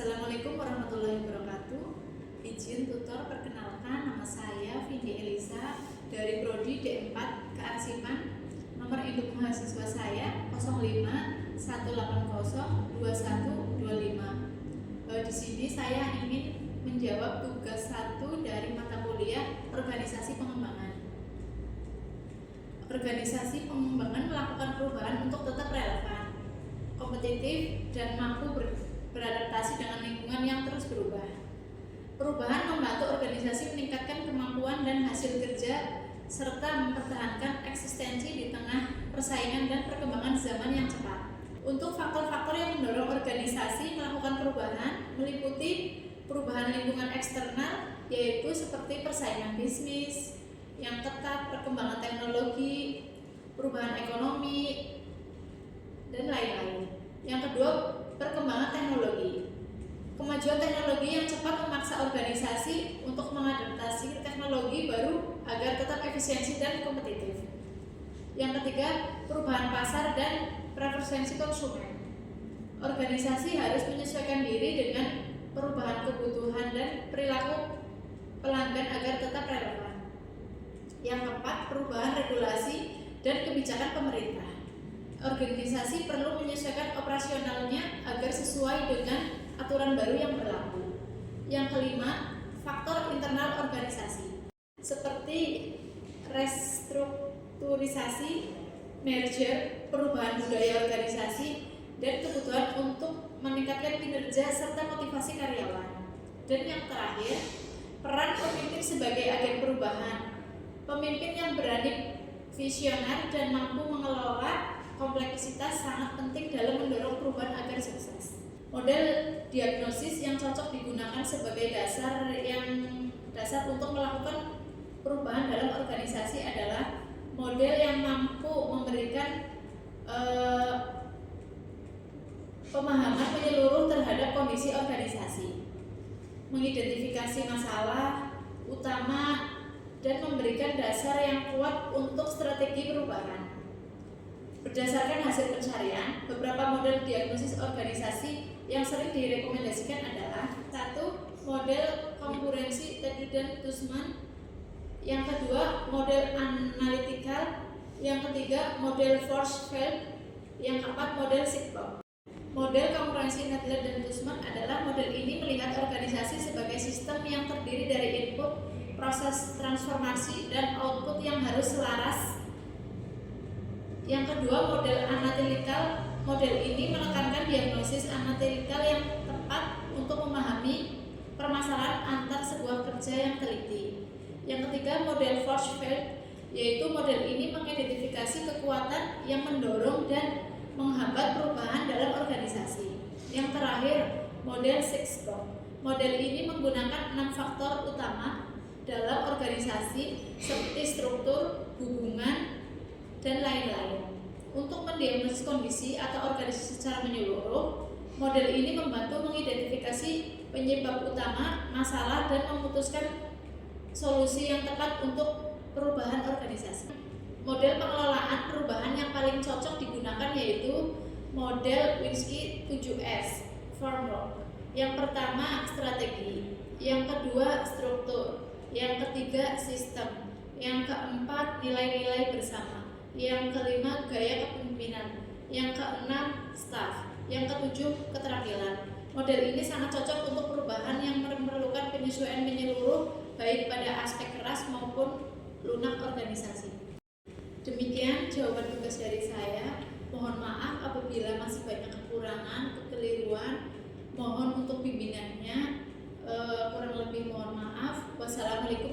Assalamualaikum warahmatullahi wabarakatuh. Izin tutor perkenalkan, nama saya Vindi Elisa dari Prodi D4 Kearsipan. Nomor induk mahasiswa saya 0518021225. Di sini saya ingin menjawab tugas 1 dari mata kuliah Organisasi Pengembangan. Organisasi pengembangan melakukan perubahan untuk tetap relevan, kompetitif, dan mampu beradaptasi dengan lingkungan yang terus berubah. Perubahan membantu organisasi meningkatkan kemampuan dan hasil kerja serta mempertahankan eksistensi di tengah persaingan dan perkembangan zaman yang cepat. Untuk faktor-faktor yang mendorong organisasi melakukan perubahan meliputi perubahan lingkungan eksternal, yaitu seperti persaingan bisnis yang ketat, perkembangan teknologi, perubahan ekonomi, dan lain-lain. Yang kedua, perkembangan teknologi. Kemajuan teknologi yang cepat memaksa organisasi untuk mengadaptasi teknologi baru agar tetap efisiensi dan kompetitif. Yang ketiga, perubahan pasar dan preferensi konsumen. Organisasi harus menyesuaikan diri dengan perubahan kebutuhan dan perilaku pelanggan agar tetap relevan. Yang keempat, perubahan regulasi dan kebijakan pemerintah. Organisasi perlu menyesuaikan operasionalnya agar sesuai dengan aturan baru yang berlaku. Yang kelima, faktor internal organisasi seperti restrukturisasi, merger, perubahan budaya organisasi, dan kebutuhan untuk meningkatkan kinerja serta motivasi karyawan. Dan yang terakhir, peran pemimpin sebagai agen perubahan. Pemimpin yang berani, visioner, dan mampu mengelola kompleksitas sangat penting dalam mendorong perubahan agar sukses. Model diagnosis yang cocok digunakan sebagai dasar untuk melakukan perubahan dalam organisasi adalah model yang mampu memberikan pemahaman menyeluruh terhadap kondisi organisasi, mengidentifikasi masalah utama, dan memberikan dasar yang kuat untuk strategi perubahan. Berdasarkan hasil pencarian, beberapa model diagnosis organisasi yang sering direkomendasikan adalah: 1. Model konkurensi Teddy-Tussman. Yang kedua, model analytical. Yang ketiga, model Force-Field. Yang keempat, model Sigbox. Model konkurensi Teddy-Tussman adalah model ini melihat organisasi sebagai sistem yang terdiri dari input, proses transformasi, dan output yang harus selaras. Yang kedua, model analytical. Model ini menekankan diagnosis analytical yang tepat untuk memahami permasalahan antar sebuah kerja yang teliti. Yang ketiga, model Force-Field, yaitu model ini mengidentifikasi kekuatan yang mendorong dan menghambat perubahan dalam organisasi. Yang terakhir, model Sigbox. Model ini menggunakan 6 faktor utama dalam organisasi seperti struktur, hubungan, dan lain-lain. Untuk mendiagnosis kondisi atau organisasi secara menyeluruh, model ini membantu mengidentifikasi penyebab utama masalah dan memutuskan solusi yang tepat untuk perubahan organisasi. Model pengelolaan perubahan yang paling cocok digunakan yaitu model Winsky 7S Framework. Yang pertama, strategi. Yang kedua, struktur. Yang ketiga, sistem. Yang keempat, nilai-nilai bersama. Yang kelima, gaya kepemimpinan. Yang keenam, staff. Yang ketujuh, keterampilan. Model ini sangat cocok untuk perubahan yang memerlukan penyesuaian menyeluruh baik pada aspek keras maupun lunak organisasi. Demikian jawaban tugas dari saya. Mohon maaf apabila masih banyak kekurangan, kekeliruan. Mohon untuk bimbingannya. Kurang lebih mohon maaf. Wassalamualaikum